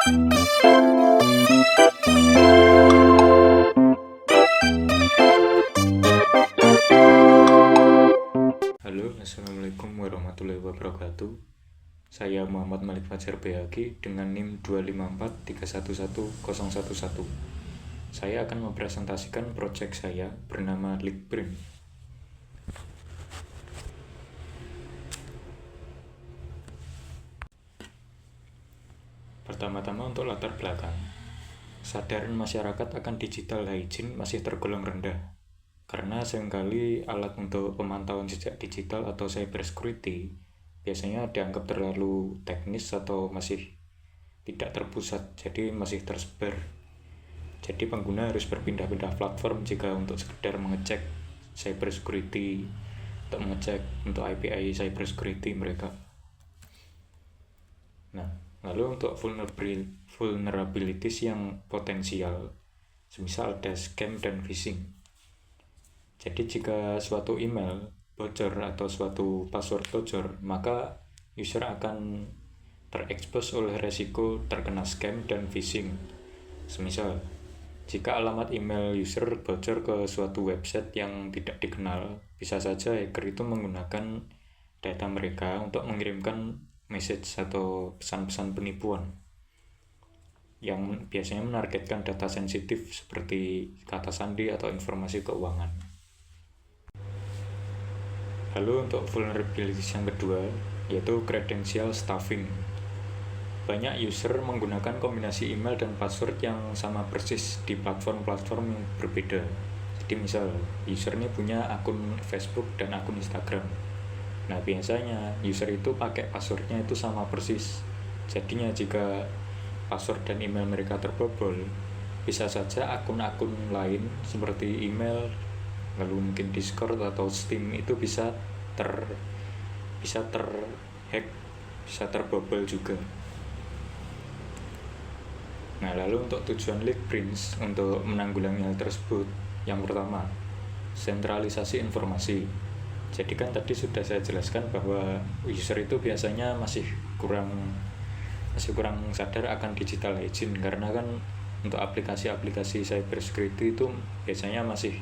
Halo, Assalamualaikum warahmatullahi wabarakatuh. Saya Muhammad Malik Fajar Behaki dengan NIM 254311011. Saya akan mempresentasikan proyek saya bernama Leakprint. Pertama-tama untuk latar belakang. Kesadaran masyarakat akan digital hygiene masih tergolong rendah. Karena seringkali alat untuk pemantauan jejak digital atau cybersecurity biasanya dianggap terlalu teknis atau masih tidak terpusat, jadi masih tersebar. Jadi pengguna harus berpindah-pindah platform jika untuk sekedar mengecek cybersecurity, untuk mengecek untuk API cybersecurity mereka. Nah, lalu untuk vulnerabilities yang potensial, semisal ada scam dan phishing. Jadi jika suatu email bocor atau suatu password bocor, maka user akan terekspos oleh resiko terkena scam dan phishing. Semisal, jika alamat email user bocor ke suatu website yang tidak dikenal, bisa saja hacker itu menggunakan data mereka untuk mengirimkan message atau pesan-pesan penipuan yang biasanya menargetkan data sensitif seperti kata sandi atau informasi keuangan. Lalu untuk vulnerabilities yang kedua, yaitu credential stuffing. Banyak user menggunakan kombinasi email dan password yang sama persis di platform-platform yang berbeda. Jadi misal, user ini punya akun Facebook dan akun Instagram. Nah, biasanya user itu pakai passwordnya itu sama persis. Jadinya jika password dan email mereka terbobol, bisa saja akun-akun lain seperti email, lalu mungkin Discord atau Steam itu bisa terhack, bisa terbobol juga. Nah, lalu untuk tujuan Leakprint untuk menanggulangi hal tersebut, yang pertama, sentralisasi informasi. Jadi kan tadi sudah saya jelaskan bahwa user itu biasanya masih kurang sadar akan digital hygiene, karena kan untuk aplikasi-aplikasi cybersecurity itu biasanya masih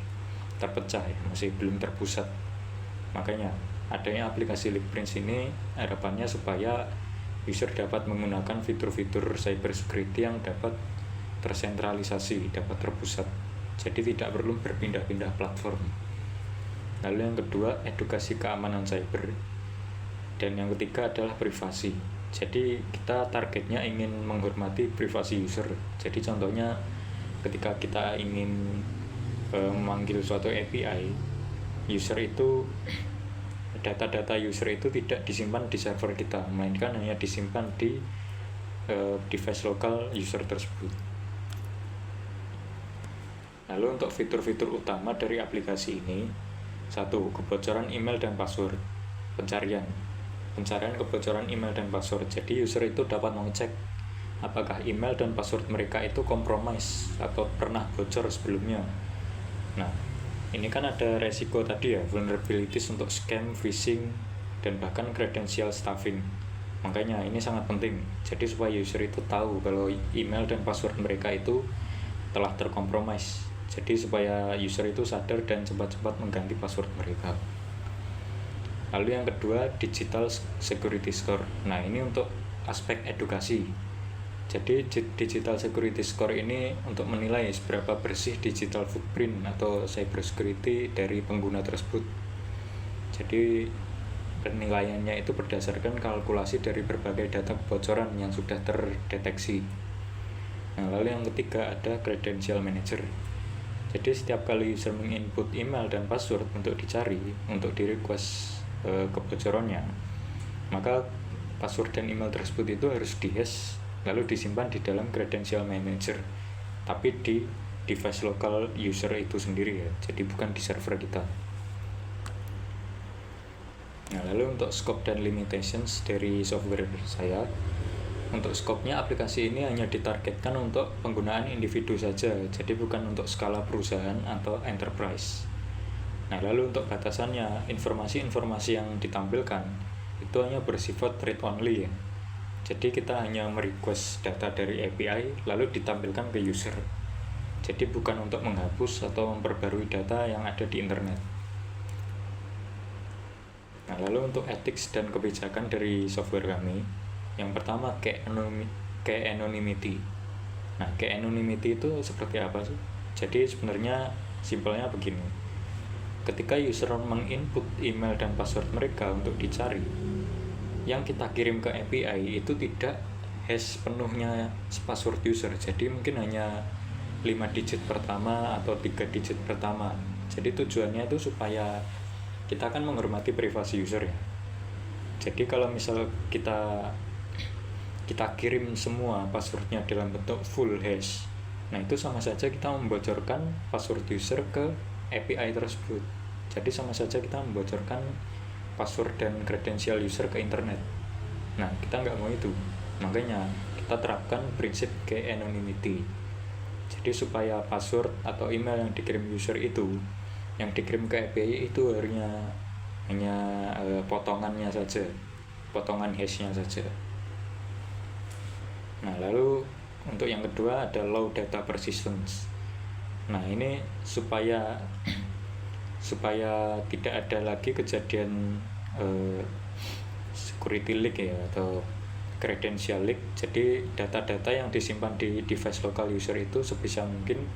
terpecah ya, masih belum terpusat. Makanya adanya aplikasi Leakprint ini harapannya supaya user dapat menggunakan fitur-fitur cybersecurity yang dapat tersentralisasi, dapat terpusat. Jadi tidak perlu berpindah-pindah platform. Lalu yang kedua, edukasi keamanan cyber. Dan yang ketiga adalah privasi. Jadi kita targetnya ingin menghormati privasi user. Jadi contohnya ketika kita ingin memanggil suatu API, user itu data-data user itu tidak disimpan di server kita, melainkan hanya disimpan di device lokal user tersebut. Lalu untuk fitur-fitur utama dari aplikasi ini, satu, kebocoran email dan password. Pencarian kebocoran email dan password. Jadi user itu dapat mengecek apakah email dan password mereka itu compromise atau pernah bocor sebelumnya. Nah, ini kan ada resiko tadi ya, vulnerabilities untuk scam, phishing, dan bahkan credential stuffing. Makanya ini sangat penting. Jadi supaya user itu tahu kalau email dan password mereka itu telah terkompromis. Jadi supaya user itu sadar dan cepat-cepat mengganti password mereka. Lalu yang kedua, digital security score. Nah, ini untuk aspek edukasi. Jadi digital security score ini untuk menilai seberapa bersih digital footprint atau cybersecurity dari pengguna tersebut. Jadi penilaiannya itu berdasarkan kalkulasi dari berbagai data kebocoran yang sudah terdeteksi. Nah, lalu yang ketiga ada credential manager. Jadi setiap kali user menginput email dan password untuk dicari, untuk di-request kebocorannya, maka password dan email tersebut itu harus di-hash lalu disimpan di dalam credential manager, tapi di device lokal user itu sendiri ya, jadi bukan di server kita. Nah, lalu untuk scope dan limitations dari software saya, untuk scope-nya aplikasi ini hanya ditargetkan untuk penggunaan individu saja, jadi bukan untuk skala perusahaan atau enterprise. Nah, lalu untuk batasannya, informasi-informasi yang ditampilkan itu hanya bersifat read only ya. Jadi kita hanya merequest data dari API lalu ditampilkan ke user. Jadi bukan untuk menghapus atau memperbarui data yang ada di internet. Nah, lalu untuk ethics dan kebijakan dari software kami, yang pertama anonymity. Nah, anonymity itu seperti apa sih? Jadi sebenarnya simpelnya begini. Ketika user menginput email dan password mereka untuk dicari, yang kita kirim ke API itu tidak hash penuhnya password user. Jadi mungkin hanya 5 digit pertama atau 3 digit pertama. Jadi tujuannya itu supaya kita akan menghormati privasi user ya. Jadi kalau misal kita kirim semua passwordnya dalam bentuk full hash, nah itu sama saja kita membocorkan password user ke API tersebut. Jadi sama saja kita membocorkan password dan kredensial user ke internet. Nah, kita nggak mau itu. Makanya kita terapkan prinsip anonymity. Jadi supaya password atau email yang dikirim user itu, yang dikirim ke API itu hanya potongannya saja, potongan hashnya saja. Nah, lalu untuk yang kedua ada low data persistence. Nah, ini supaya tidak ada lagi kejadian security leak ya atau credential leak. Jadi data-data yang disimpan di device lokal user itu sebisa mungkin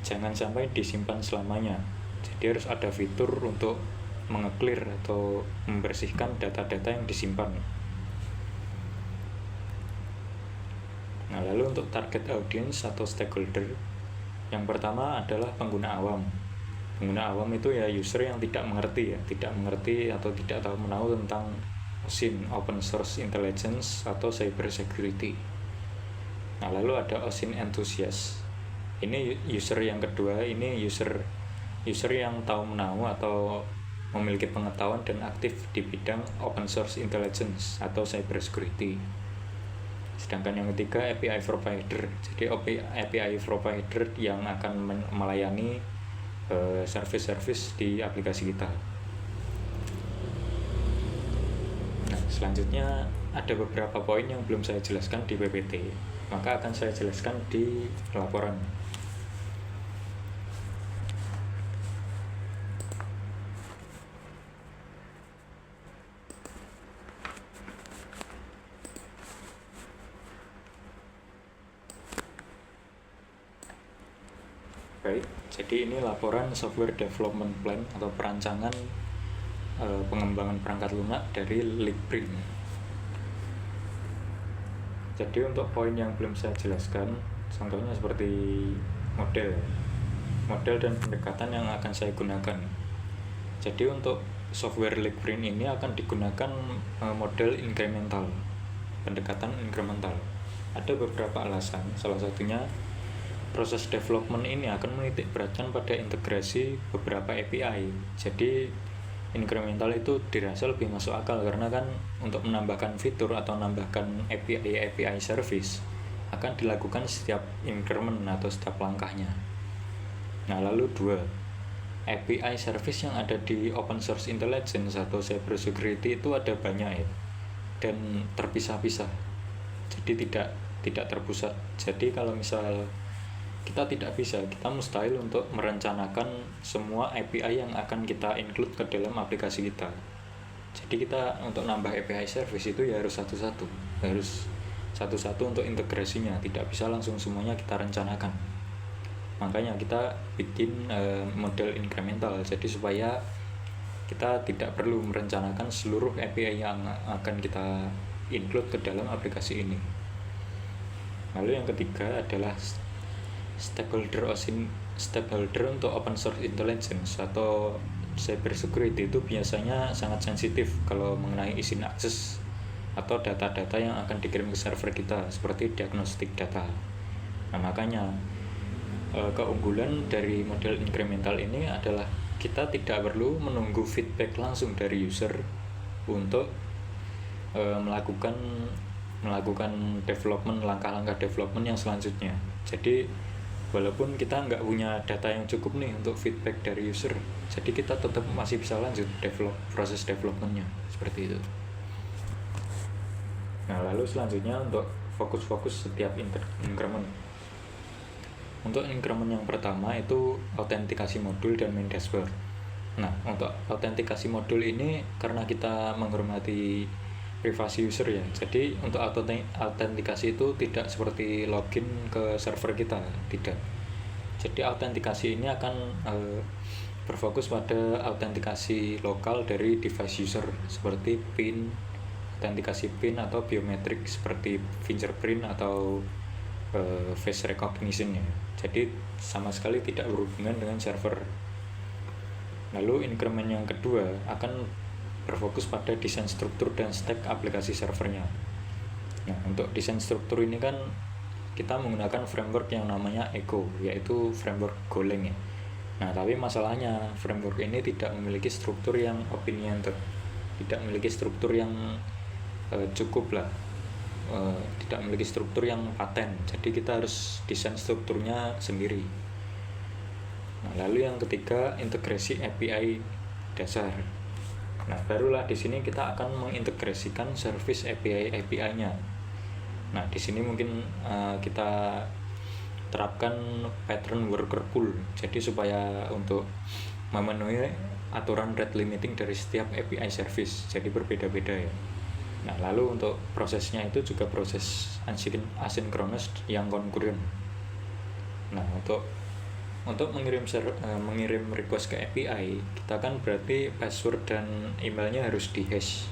jangan sampai disimpan selamanya. Jadi harus ada fitur untuk mengeclear atau membersihkan data-data yang disimpan. Nah, lalu untuk target audience atau stakeholder, yang pertama adalah pengguna awam. Pengguna awam itu ya user yang tidak mengerti atau tidak tahu menahu tentang OSINT, Open Source Intelligence atau Cyber Security. Nah, lalu ada OSINT enthusiast. Ini user yang kedua, ini user yang tahu menahu atau memiliki pengetahuan dan aktif di bidang Open Source Intelligence atau Cyber Security. Sedangkan yang ketiga API provider. Jadi API provider yang akan melayani service-service di aplikasi kita. Nah, selanjutnya ada beberapa poin yang belum saya jelaskan di PPT, maka akan saya jelaskan di laporan. Baik, jadi ini laporan software development plan atau perancangan pengembangan perangkat lunak dari Linkprint. Jadi untuk poin yang belum saya jelaskan, contohnya seperti model dan pendekatan yang akan saya gunakan. Jadi untuk software Linkprint ini akan digunakan model incremental, pendekatan incremental. Ada beberapa alasan, salah satunya proses development ini akan menitik beratkan pada integrasi beberapa API. Jadi incremental itu dirasa lebih masuk akal karena kan untuk menambahkan fitur atau menambahkan API service akan dilakukan setiap increment atau setiap langkahnya. Nah, lalu 2, API service yang ada di Open Source Intelligence atau Cyber Security itu ada banyak ya, dan terpisah-pisah. Jadi tidak terpusat. Jadi kalau misal kita mustahil untuk merencanakan semua API yang akan kita include ke dalam aplikasi kita. Jadi kita untuk nambah API service itu ya harus satu-satu untuk integrasinya, tidak bisa langsung semuanya kita rencanakan. Makanya kita bikin model incremental, jadi supaya kita tidak perlu merencanakan seluruh API yang akan kita include ke dalam aplikasi ini. Lalu yang ketiga adalah stakeholder untuk Open Source Intelligence atau Cyber Security itu biasanya sangat sensitif kalau mengenai izin akses atau data-data yang akan dikirim ke server kita seperti diagnostik data. Nah, makanya keunggulan dari model incremental ini adalah kita tidak perlu menunggu feedback langsung dari user untuk melakukan development, langkah-langkah development yang selanjutnya. Jadi walaupun kita nggak punya data yang cukup nih untuk feedback dari user, jadi kita tetap masih bisa lanjut proses developmentnya seperti itu. Nah, lalu selanjutnya untuk fokus-fokus setiap increment. Untuk increment yang pertama itu autentikasi modul dan main dashboard. Nah, untuk autentikasi modul ini karena kita menghormati privasi user ya, jadi untuk autentikasi itu tidak seperti login ke server kita, tidak. Jadi autentikasi ini akan berfokus pada autentikasi lokal dari device user seperti PIN, autentikasi PIN atau biometrik seperti fingerprint atau face recognition ya. Jadi sama sekali tidak berhubungan dengan server. Lalu increment yang kedua akan berfokus pada desain struktur dan stack aplikasi servernya. Nah, untuk desain struktur ini kan kita menggunakan framework yang namanya Echo, yaitu framework Golang ya. Nah, tapi masalahnya framework ini tidak memiliki struktur yang opinionated, tidak memiliki struktur yang cukup lah, tidak memiliki struktur yang paten. Jadi kita harus desain strukturnya sendiri. Nah, lalu yang ketiga integrasi API dasar. Nah, barulah di sini kita akan mengintegrasikan service API-nya. Nah, di sini mungkin kita terapkan pattern worker pool. Jadi supaya untuk memenuhi aturan rate limiting dari setiap API service. Jadi berbeda-beda ya. Nah, lalu untuk prosesnya itu juga proses asynchronous yang concurrent. Nah, untuk mengirim request ke API, kita kan berarti password dan emailnya harus di hash.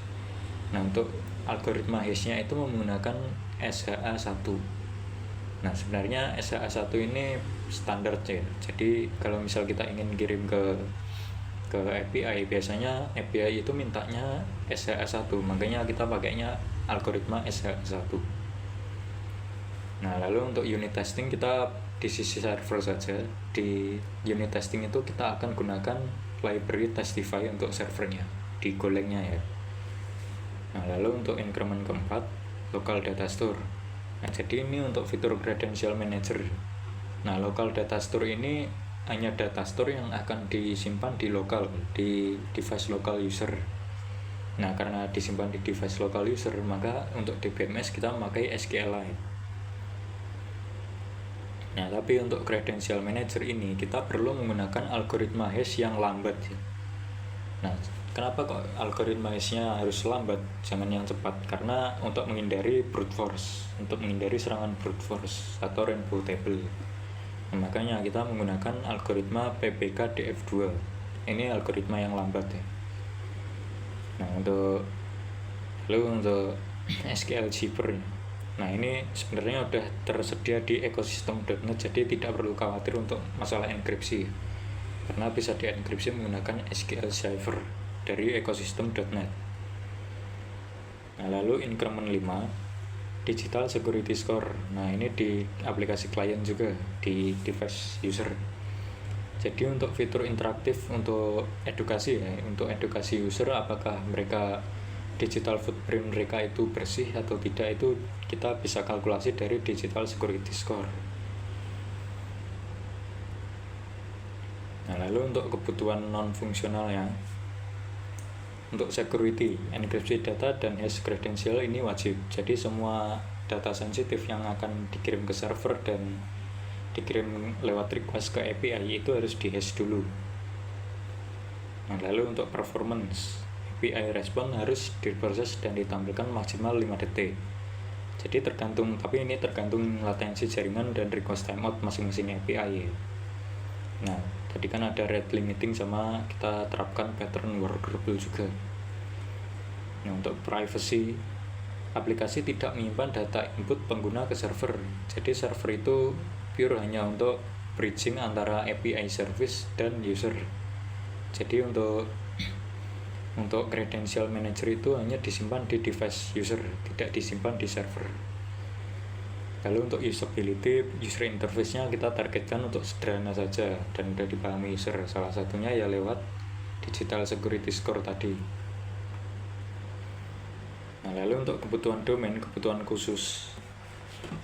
Nah, untuk algoritma hashnya itu menggunakan SHA-1. Nah, sebenarnya SHA-1 ini standar ya. Jadi kalau misal kita ingin kirim ke API, biasanya API itu mintanya SHA-1, makanya kita pakainya algoritma SHA-1. Nah, lalu untuk unit testing kita di sisi server saja. Di unit testing itu kita akan gunakan library Testify untuk servernya di Golang-nya ya. Nah, lalu untuk increment keempat, local data store. Nah, jadi ini untuk fitur credential manager. Nah, local data store ini hanya data store yang akan disimpan di lokal, di device local user. Nah, karena disimpan di device local user, maka untuk DBMS kita memakai SQLite. Nah, tapi untuk credential manager ini kita perlu menggunakan algoritma hash yang lambat ya. Nah, kenapa kok algoritma hashnya harus lambat, jangan yang cepat? Karena untuk menghindari brute force, untuk menghindari serangan brute force atau rainbow table. Nah, makanya kita menggunakan algoritma PBK-DF2. Ini algoritma yang lambat ya. Nah, untuk SQL Zipper ya. Nah, ini sebenarnya udah tersedia di ekosistem.net, jadi tidak perlu khawatir untuk masalah enkripsi karena bisa dienkripsi menggunakan SQL Cipher dari ekosistem.net. Nah, lalu increment 5 digital security score. Nah, ini di aplikasi klien juga, di device user. Jadi untuk fitur interaktif untuk edukasi ya, untuk edukasi user apakah mereka digital footprint mereka itu bersih atau tidak, itu kita bisa kalkulasi dari digital security score. Nah, lalu untuk kebutuhan non fungsionalnya, untuk security, enkripsi data dan hash credential ini wajib. Jadi semua data sensitif yang akan dikirim ke server dan dikirim lewat request ke API itu harus di hash dulu. Nah, lalu untuk performance, API respon harus diproses dan ditampilkan maksimal 5 detik. Jadi tapi ini tergantung latensi jaringan dan request timeout masing-masing API ya. Nah, tadi kan ada rate limiting sama kita terapkan pattern worker pool juga. Nah, untuk privacy, aplikasi tidak menyimpan data input pengguna ke server. Jadi server itu pure hanya untuk bridging antara API service dan user. Jadi untuk credential manager itu hanya disimpan di device user, tidak disimpan di server. Lalu untuk usability, user interface-nya kita targetkan untuk sederhana saja dan mudah dipahami user. Salah satunya ya lewat digital security score tadi. Nah, lalu untuk kebutuhan domain, kebutuhan khusus.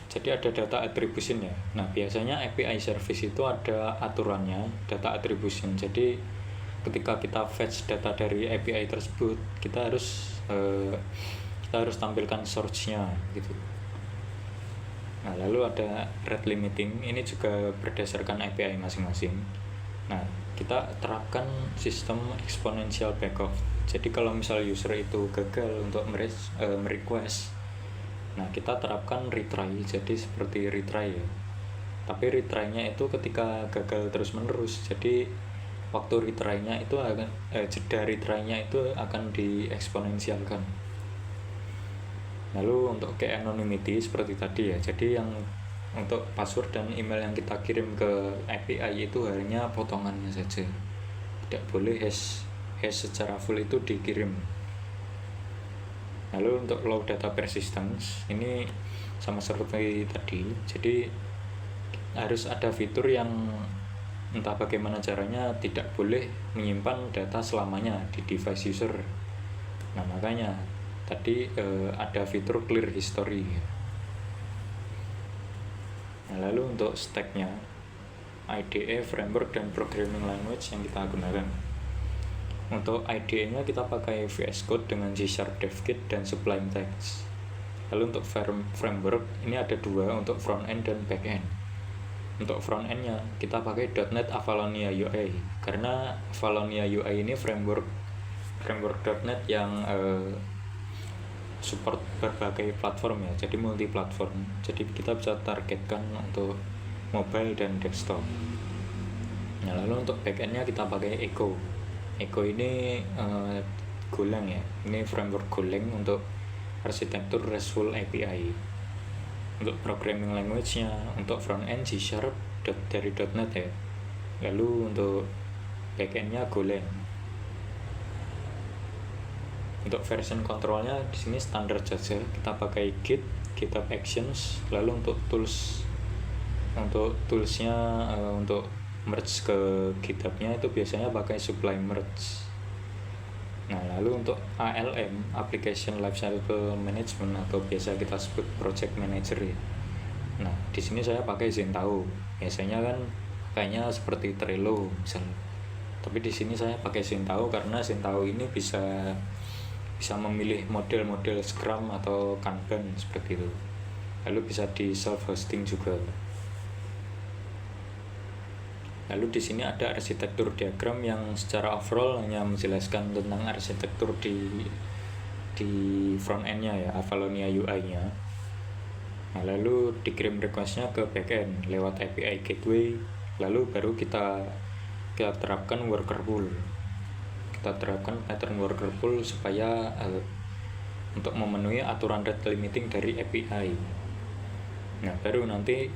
Jadi ada data attribution ya. Nah, biasanya API service itu ada aturannya, data attribution. Jadi ketika kita fetch data dari API tersebut, kita harus kita harus tampilkan source-nya gitu. Nah, lalu ada rate limiting, ini juga berdasarkan API masing-masing. Nah, kita terapkan sistem exponential backoff. Jadi kalau misal user itu gagal untuk merequest, nah kita terapkan retry, jadi seperti retry ya. Tapi retry-nya itu ketika gagal terus-menerus, jadi waktu retry-nya itu akan jeda retry-nya itu akan dieksponensialkan. Lalu untuk ke anonymity seperti tadi ya, jadi yang untuk password dan email yang kita kirim ke API itu hanya potongannya saja, tidak boleh hash secara full itu dikirim. Lalu untuk low data persistence ini sama seperti tadi, jadi harus ada fitur yang entah bagaimana caranya tidak boleh menyimpan data selamanya di device user. Nah makanya tadi ada fitur clear history. Nah, lalu untuk stack-nya IDE, framework, dan programming language yang kita gunakan. Untuk IDE-nya kita pakai VS Code dengan C# DevKit dan Sublime Text. Lalu untuk framework ini ada dua, untuk front end dan back end. Untuk front end-nya kita pakai .NET Avalonia UI, karena Avalonia UI ini framework .NET yang support berbagai platform ya, jadi multi platform, jadi kita bisa targetkan untuk mobile dan desktop. Nah lalu untuk backendnya kita pakai Echo ini Golang ya, ini framework Golang untuk arsitektur RESTful API. Untuk programming language-nya untuk front end C# dari .NET ya, lalu untuk backendnya Golang. Untuk version controlnya di sini standar saja, kita pakai Git, GitHub Actions. Lalu untuk toolsnya untuk merge ke GitHub-nya itu biasanya pakai Sublime Merge. Nah lalu untuk ALM, Application Lifecycle Management, atau biasa kita sebut Project Manager ya. Nah di sini saya pakai Zentao, biasanya kan kayaknya seperti Trello misalnya, tapi di sini saya pakai Zentao karena Zentao ini bisa memilih model-model Scrum atau Kanban seperti itu. Lalu bisa di self-hosting juga. Lalu di sini ada arsitektur diagram yang secara overall hanya menjelaskan tentang arsitektur di front end-nya ya, Avalonia UI-nya. Nah, lalu dikirim request-nya ke backend lewat API gateway, lalu baru kita terapkan worker pool. Kita terapkan pattern worker pool supaya untuk memenuhi aturan rate limiting dari API. Nah baru nanti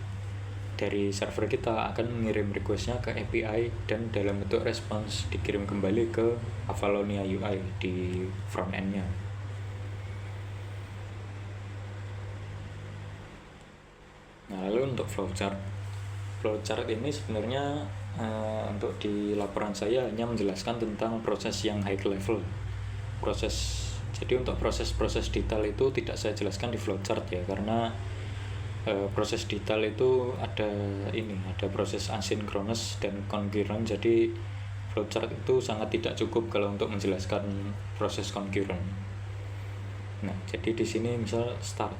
dari server kita akan mengirim requestnya ke API dan dalam bentuk respons dikirim kembali ke Avalonia UI di front end-nya. Nah lalu untuk flowchart ini sebenarnya untuk di laporan saya hanya menjelaskan tentang proses yang high level. Jadi untuk proses detail itu tidak saya jelaskan di flowchart ya, karena proses detail itu ada proses asynchronous dan concurrent, jadi flowchart itu sangat tidak cukup kalau untuk menjelaskan proses concurrent. Nah jadi di sini misal start,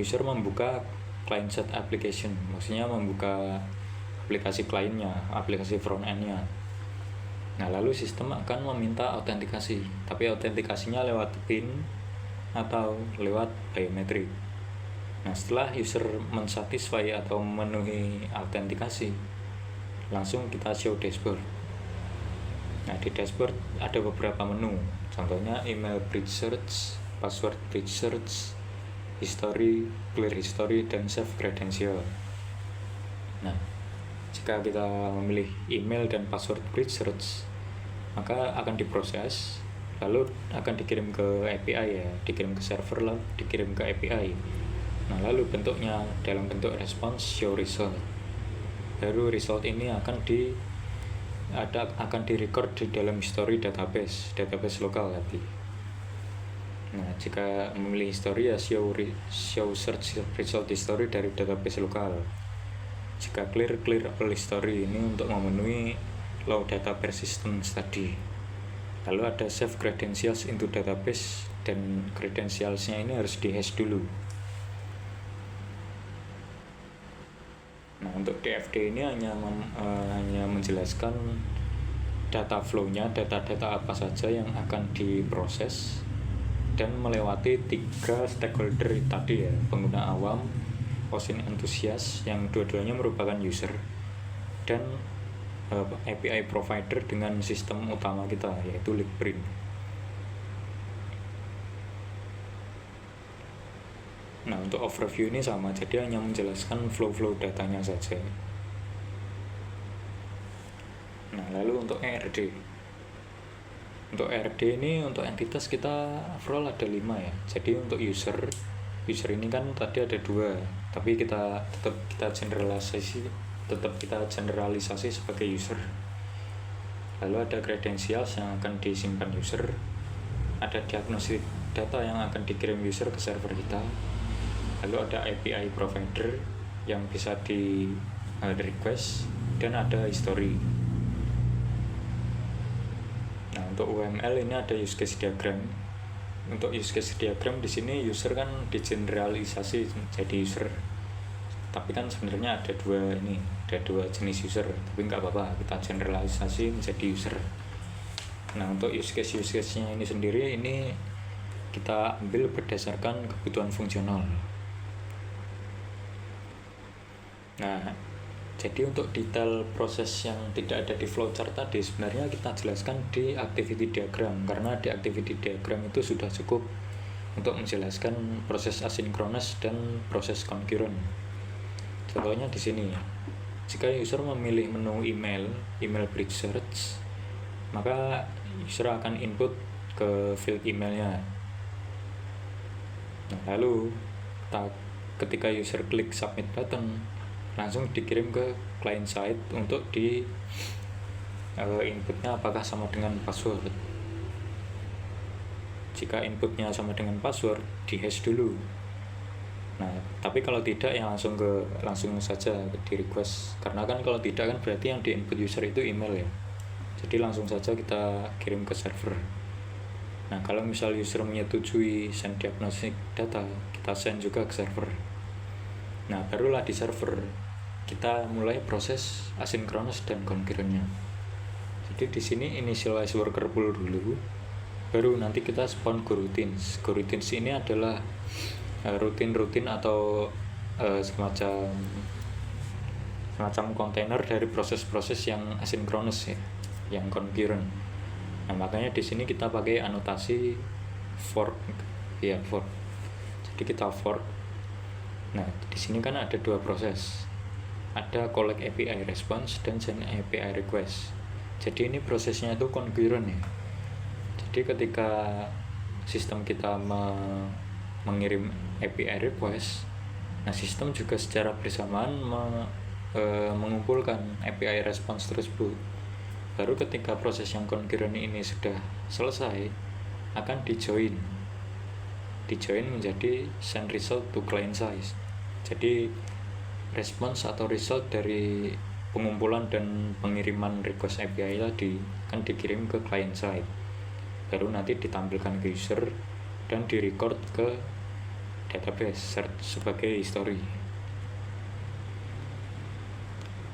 user membuka client side application, maksudnya membuka aplikasi kliennya, aplikasi front end-nya. Nah lalu sistem akan meminta autentikasi, tapi autentikasinya lewat PIN atau lewat biometrik. Nah setelah user mensatisfy atau memenuhi autentikasi, langsung kita show dashboard. Nah di dashboard ada beberapa menu, contohnya email bridge search, password bridge search, history, clear history, dan save credential. Nah jika kita memilih email dan password bridge search, maka akan diproses, lalu akan dikirim ke API ya, dikirim ke server, lalu dikirim ke API. Nah lalu bentuknya dalam bentuk response show result. Baru result ini akan direcord di dalam history database lokal tadi. Nah jika memilih history ya show search result history dari database lokal. Jika clear all history, ini untuk memenuhi low data persistence tadi. Lalu ada save credentials into database dan credentialsnya ini harus di-hash dulu. Nah, untuk DFD ini hanya menjelaskan data flow-nya, data-data apa saja yang akan diproses dan melewati 3 stakeholder tadi ya, pengguna awam, OSINT entusias yang dua-duanya merupakan user, dan API provider dengan sistem utama kita yaitu Linkprint. Nah, untuk overview ini sama, jadi hanya menjelaskan flow-flow datanya saja. Nah, lalu untuk ERD. Untuk ERD ini untuk entitas kita overall ada 5 ya. Jadi untuk user ini kan tadi ada 2, tapi kita generalisasi sebagai user. Lalu ada credentials yang akan disimpan user, ada diagnostic data yang akan dikirim user ke server kita, lalu ada API provider yang bisa di request, dan ada history. Nah, untuk UML ini ada use case diagram. Untuk use case diagram di sini user kan digeneralisasi jadi user. Tapi kan sebenarnya ada dua jenis user, tapi nggak apa-apa, kita generalisasi menjadi user. Nah, untuk use case-nya ini sendiri ini kita ambil berdasarkan kebutuhan fungsional. Nah, jadi untuk detail proses yang tidak ada di flowchart tadi sebenarnya kita jelaskan di activity diagram, karena di activity diagram itu sudah cukup untuk menjelaskan proses asinkronus dan proses concurrent. Contohnya di sini, jika user memilih menu email bridge search, maka user akan input ke field emailnya. Nah, lalu ketika user klik submit button, langsung dikirim ke client side untuk di inputnya apakah sama dengan password. Jika inputnya sama dengan password, di-hash dulu. Nah, tapi kalau tidak ya langsung saja di request, karena kan kalau tidak kan berarti yang di input user itu email ya. Jadi langsung saja kita kirim ke server. Nah, kalau misal user menyetujui send diagnostic data, kita send juga ke server. Nah, barulah di server kita mulai proses asinkronus dan concurrent-nya. Jadi di sini initialize worker pool dulu, baru nanti kita spawn coroutines. Coroutines ini adalah rutin atau semacam kontainer dari proses-proses yang asinkronus ya, yang concurrent. Nah, makanya di sini kita pakai anotasi fork. Jadi kita fork. Nah, di sini kan ada 2 proses. Ada collect API response dan send API request. Jadi ini prosesnya itu concurrent ya. Jadi ketika sistem kita mengirim API request, nah sistem juga secara bersamaan mengumpulkan API response tersebut. Baru ketika proses yang concurrent ini sudah selesai, akan dijoin menjadi send result to client side. Jadi response atau result dari pengumpulan dan pengiriman request API tadi akan dikirim ke client side, baru nanti ditampilkan ke user dan direcord ke database sebagai history.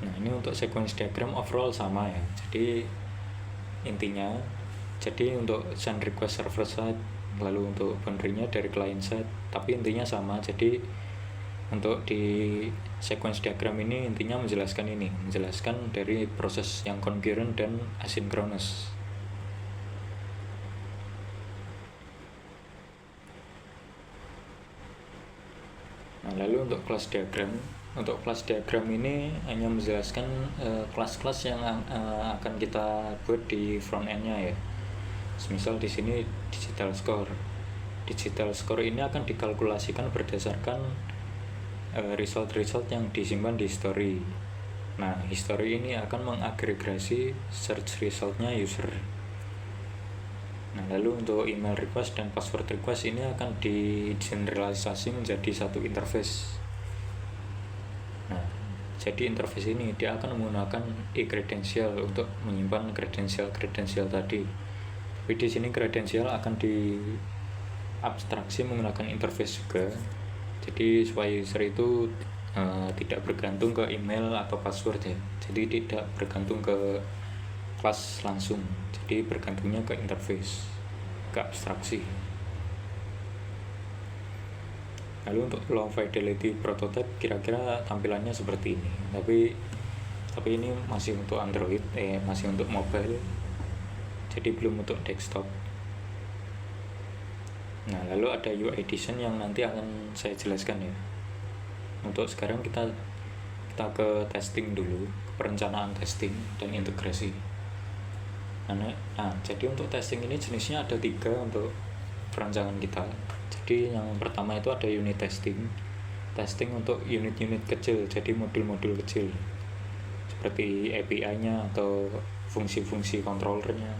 Nah, ini untuk sequence diagram overall sama ya. Jadi intinya, jadi untuk send request server side, lalu untuk boundary-nya dari client side, tapi intinya sama. Jadi untuk di sequence diagram ini intinya menjelaskan dari proses yang concurrent dan asynchronous. Nah, lalu untuk class diagram ini hanya menjelaskan kelas-kelas yang akan kita buat di front end-nya ya. Misal di sini digital score. Digital score ini akan dikalkulasikan berdasarkan result yang disimpan di history. Nah, history ini akan mengagregasi search resultnya user. Nah, lalu untuk email request dan password request ini akan digeneralisasi menjadi satu interface. Nah, jadi interface ini dia akan menggunakan e-credential untuk menyimpan kredensial tadi. Tapi di sini kredensial akan abstraksi menggunakan interface juga. Jadi supaya user itu tidak bergantung ke email atau password ya. Jadi tidak bergantung ke kelas langsung. Jadi bergantungnya ke interface, ke abstraksi. Lalu untuk low fidelity prototype kira-kira tampilannya seperti ini. Tapi ini masih untuk Android, masih untuk mobile. Jadi belum untuk desktop. Nah, lalu ada UI design yang nanti akan saya jelaskan ya. Untuk sekarang kita ke testing dulu, perencanaan testing dan integrasi. Nah, jadi untuk testing ini jenisnya ada 3 untuk perancangan kita. Jadi yang pertama itu ada unit testing untuk unit-unit kecil, jadi modul-modul kecil seperti API-nya atau fungsi-fungsi controllernya.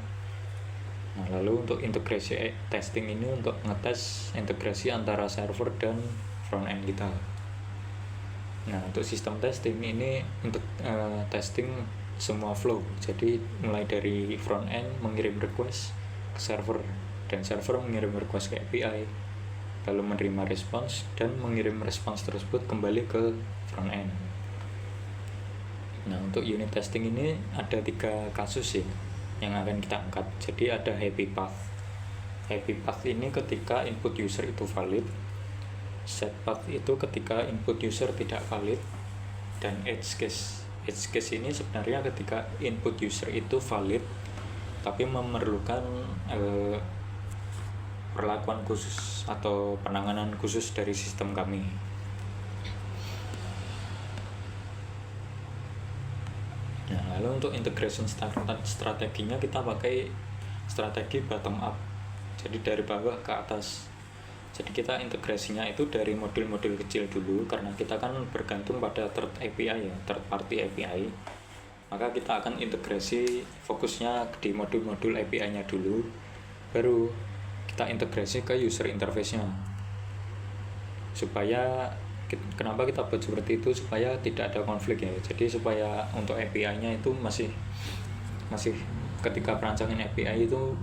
Nah, lalu untuk integrasi testing ini untuk ngetes integrasi antara server dan front end kita. Nah, untuk sistem testing ini untuk testing semua flow. Jadi mulai dari front end mengirim request ke server dan server mengirim request ke API, lalu menerima respons dan mengirim respons tersebut kembali ke front end. Nah, untuk unit testing ini ada 3 kasus ya yang akan kita angkat. Jadi ada happy path. Happy path ini ketika input user itu valid, set path itu ketika input user tidak valid, dan edge case. Edge case ini sebenarnya ketika input user itu valid tapi memerlukan perlakuan khusus atau penanganan khusus dari sistem kami. Nah, lalu untuk integration strateginya kita pakai strategi bottom up, jadi dari bawah ke atas. Jadi kita integrasinya itu dari modul-modul kecil dulu, karena kita kan bergantung pada third API ya, third party API. Maka kita akan integrasi fokusnya di modul-modul API-nya dulu, baru kita integrasi ke user interface-nya. Supaya kenapa kita buat seperti itu, supaya tidak ada konflik ya. Jadi supaya untuk API-nya itu masih ketika perancangan API itu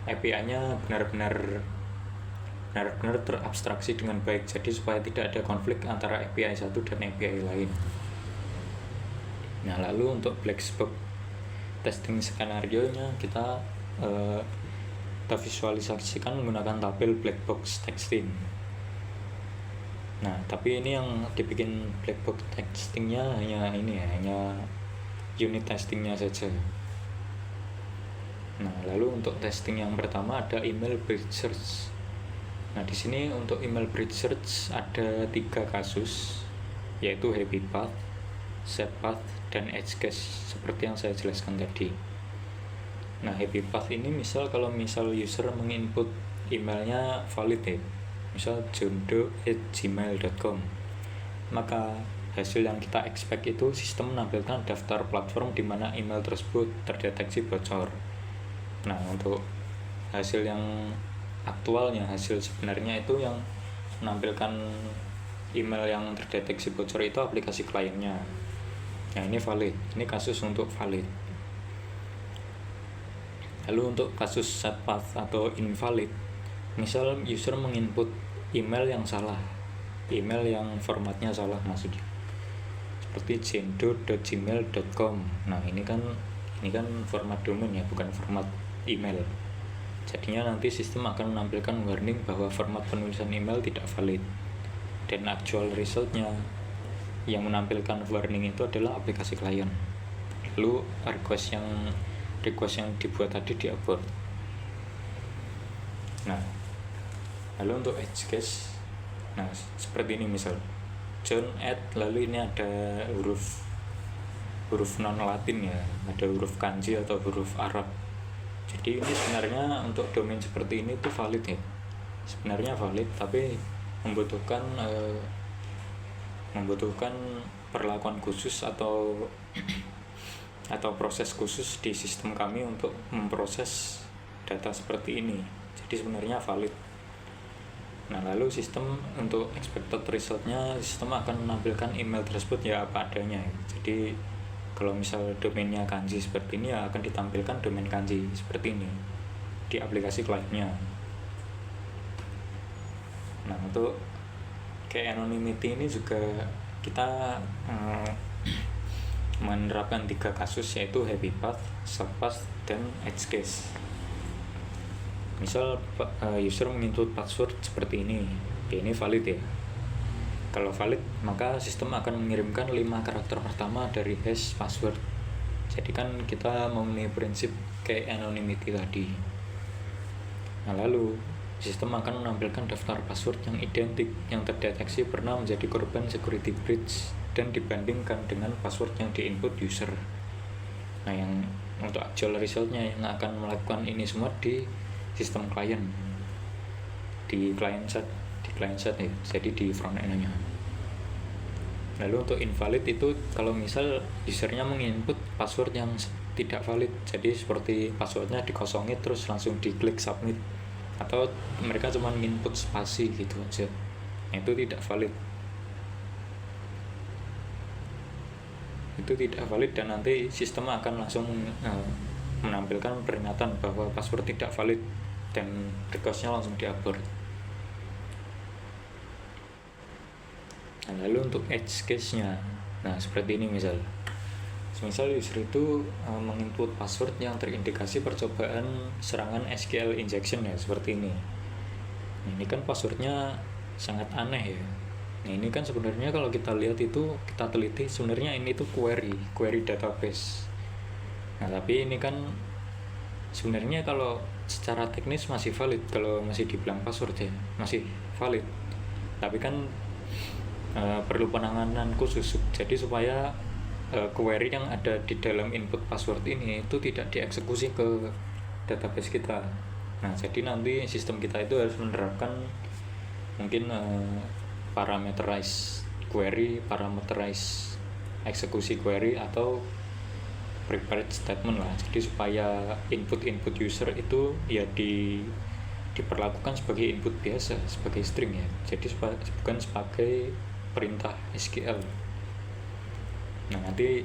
API-nya benar-benar terabstraksi dengan baik. Jadi supaya tidak ada konflik antara API satu dan API lain. Nah, lalu untuk black box testing skenario-nya kita visualisasikan menggunakan tabel black box testing. Nah, tapi ini yang dibikin black box testingnya hanya unit testingnya saja. Nah, lalu untuk testing yang pertama ada email bridge search. Nah, di sini untuk email bridge search ada 3 kasus, yaitu happy path, set path, dan edge case seperti yang saya jelaskan tadi. Nah, happy path ini kalau misal user menginput emailnya valid ya, misal jondo@gmail.com, maka hasil yang kita expect itu sistem menampilkan daftar platform di mana email tersebut terdeteksi bocor. Nah, untuk hasil yang aktualnya, hasil sebenarnya itu yang menampilkan email yang terdeteksi bocor itu aplikasi kliennya. Nah, ini valid, ini kasus untuk valid. Lalu untuk kasus set path atau invalid, misal user menginput email yang salah, email yang formatnya salah maksudnya, seperti jendo.gmail.com. Nah, ini kan format domain ya, bukan format email. Jadinya nanti sistem akan menampilkan warning bahwa format penulisan email tidak valid, dan actual resultnya yang menampilkan warning itu adalah aplikasi klien. Lalu request yang dibuat tadi di-abort. Nah, lalu untuk edge case, nah seperti ini misal John add, lalu ini ada huruf non Latin ya, ada huruf kanji atau huruf Arab. Jadi ini sebenarnya untuk domain seperti ini tuh valid ya, sebenarnya valid, tapi membutuhkan perlakuan khusus atau proses khusus di sistem kami untuk memproses data seperti ini. Jadi sebenarnya valid. Nah, lalu sistem untuk expected resultnya, sistem akan menampilkan email tersebut ya apa adanya. Jadi kalau misal domainnya kanji seperti ini, ya akan ditampilkan domain kanji seperti ini di aplikasi kliennya. Nah, untuk kayak anonymity ini juga kita menerapkan 3 kasus, yaitu happy path, soft path, dan edge case. Misal user menginput password seperti ini, ya ini valid ya. Kalau valid, maka sistem akan mengirimkan 5 karakter pertama dari hash password. Jadi kan kita memenuhi prinsip kayak anonymity tadi. Nah, lalu sistem akan menampilkan daftar password yang identik yang terdeteksi pernah menjadi korban security breach dan dibandingkan dengan password yang diinput user. Nah, yang untuk actual resultnya yang akan melakukan ini semua di sistem klien, di client side ya, jadi di front end-nya. Lalu untuk invalid itu kalau misal usernya menginput password yang tidak valid, jadi seperti passwordnya dikosongin terus langsung diklik submit, atau mereka cuma input spasi gitu aja, itu tidak valid. Itu tidak valid dan nanti sistem akan langsung menampilkan peringatan bahwa password tidak valid dan requestnya langsung diabort. Nah, lalu untuk edge case-nya, nah seperti ini misal user itu menginput password yang terindikasi percobaan serangan SQL injection ya, seperti ini. Nah, ini kan passwordnya sangat aneh ya. Nah, ini kan sebenarnya kalau kita lihat itu, kita teliti, sebenarnya ini tuh query database. Nah, tapi ini kan sebenarnya kalau secara teknis masih valid, kalau masih dibilang password ya, masih valid. Tapi kan perlu penanganan khusus, jadi supaya query yang ada di dalam input password ini itu tidak dieksekusi ke database kita. Nah, jadi nanti sistem kita itu harus menerapkan mungkin parameterize query, parameterize eksekusi query, atau prepared statement lah. Jadi supaya input user itu ya diperlakukan sebagai input biasa, sebagai string ya. Jadi bukan sebagai perintah SQL. Nah, nanti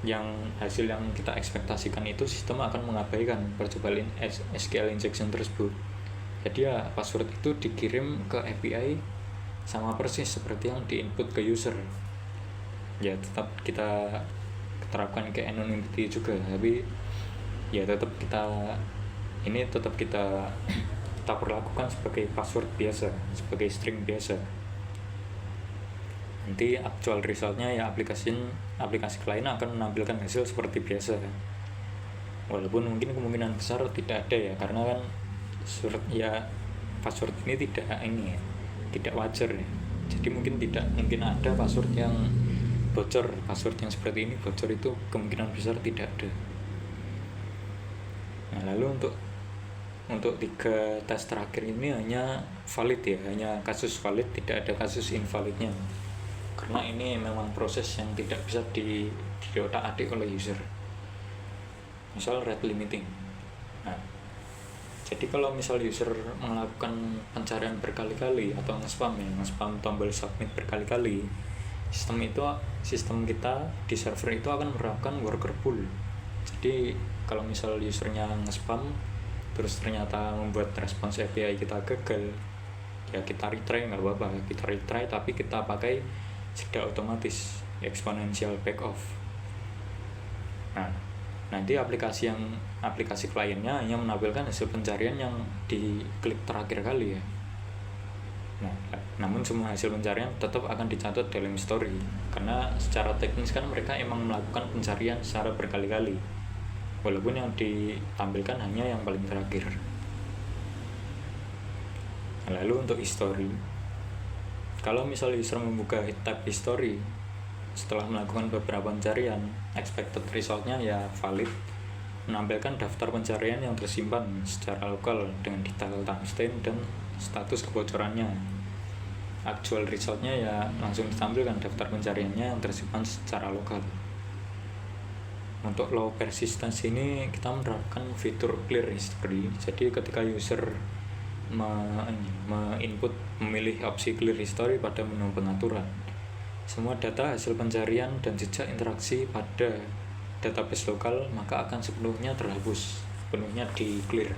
yang hasil yang kita ekspektasikan itu sistem akan mengabaikan percobaan SQL injection tersebut. Jadi ya password itu dikirim ke API sama persis seperti yang diinput ke user. Ya tetap kita terapkan ke anonymity juga, tapi ya tetap kita perlakukan sebagai password biasa, sebagai string biasa. Nanti actual resultnya ya aplikasi klien akan menampilkan hasil seperti biasa, walaupun mungkin kemungkinan besar tidak ada ya, karena kan password ini tidak wajar ya. Jadi mungkin ada password yang bocor, password yang seperti ini bocor, itu kemungkinan besar tidak ada. Nah, lalu untuk 3 tes terakhir ini hanya valid ya, hanya kasus valid, tidak ada kasus invalidnya, karena ini memang proses yang tidak bisa diotak-atik oleh user. Misal rate limiting. Nah, jadi kalau misal user melakukan pencarian berkali-kali atau nge-spam tombol submit berkali-kali, sistem kita di server itu akan menerapkan worker pool. Jadi kalau misal usernya nge-spam terus ternyata membuat respons API kita gagal, ya kita retry, nggak apa-apa, kita retry, tapi kita pakai jeda otomatis exponential back off. Nah, nanti aplikasi kliennya hanya menampilkan hasil pencarian yang diklik terakhir kali ya. Nah, namun semua hasil pencarian tetap akan dicatat dalam history, karena secara teknis kan mereka emang melakukan pencarian secara berkali-kali, walaupun yang ditampilkan hanya yang paling terakhir. Nah, lalu untuk history, kalau misal user membuka tab history setelah melakukan beberapa pencarian, expected resultnya ya valid, menampilkan daftar pencarian yang tersimpan secara lokal dengan detail timestamp dan status kebocorannya. Actual resultnya ya langsung ditampilkan daftar pencariannya yang tersimpan secara lokal. Untuk low persistence ini kita menerapkan fitur clear history. Jadi ketika user memilih opsi clear history pada menu pengaturan, semua data hasil pencarian dan jejak interaksi pada database lokal maka akan sepenuhnya terhapus, sepenuhnya di clear.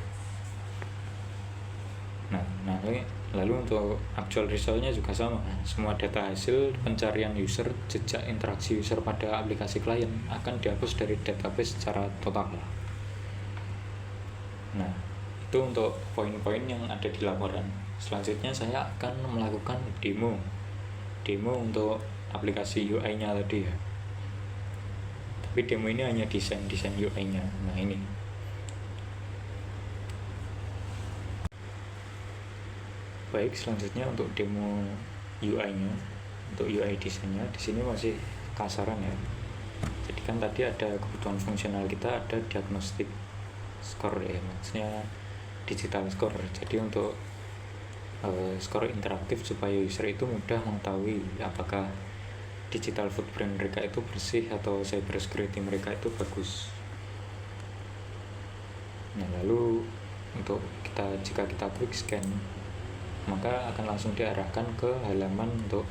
Lalu untuk actual resultnya juga sama, semua data hasil pencarian user, jejak interaksi user pada aplikasi klien akan dihapus dari database secara total. Nah, itu untuk poin-poin yang ada di laporan. Selanjutnya saya akan melakukan demo untuk aplikasi UI-nya tadi ya. Tapi demo ini hanya desain UI-nya. Nah ini. Baik, selanjutnya untuk demo UI-nya, untuk UI desainnya di sini masih kasaran ya. Jadi kan tadi ada kebutuhan fungsional kita, ada diagnostic score ya, maksudnya digital score. Jadi untuk skor interaktif supaya user itu mudah mengetahui apakah digital footprint mereka itu bersih atau cyber security mereka itu bagus. Nah, lalu untuk jika kita klik scan, maka akan langsung diarahkan ke halaman untuk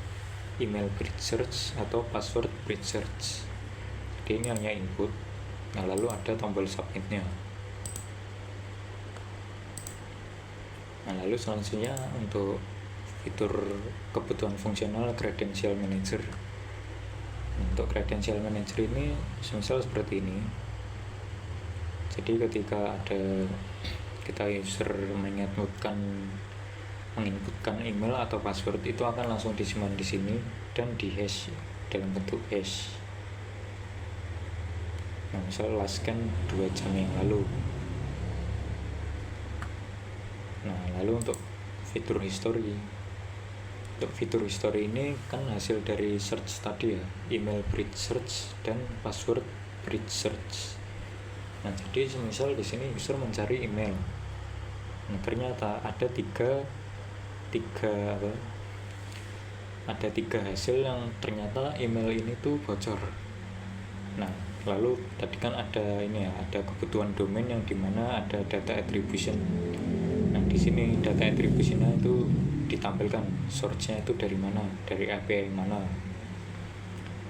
email bridge search atau password bridge search. Jadi ini hanya input. Nah, lalu ada tombol submitnya. Nah, lalu selanjutnya untuk fitur kebutuhan fungsional credential manager. Untuk credential manager ini misal seperti ini. Jadi ketika kita user menginputkan email atau password, itu akan langsung disimpan di sini dan di hash dalam bentuk hash. Nah, misal last scan 2 jam yang lalu. Nah, lalu untuk fitur history. Untuk fitur history ini kan hasil dari search tadi ya, email bridge search dan password bridge search. Nah, jadi semisal di sini user mencari email. Nah, ternyata ada tiga hasil yang ternyata email ini tuh bocor. Nah, lalu tadi kan ada kebutuhan domain yang dimana ada data attribution. Nah, di sini data attribution-nya itu ditampilkan source-nya itu dari mana, dari API mana.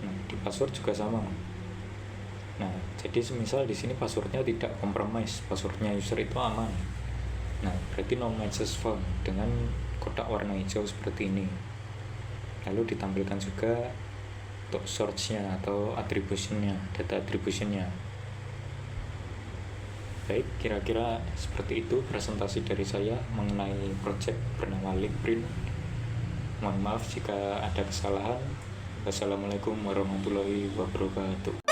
Nah, di password juga sama. Nah, jadi semisal di sini passwordnya tidak compromise, passwordnya user itu aman. Nah, berarti no matches found dengan kotak warna hijau seperti ini. Lalu ditampilkan juga untuk source-nya atau attribution-nya, data attribution-nya. Baik, kira-kira seperti itu presentasi dari saya mengenai project bernama Linkprint. Mohon maaf jika ada kesalahan. Wassalamualaikum warahmatullahi wabarakatuh.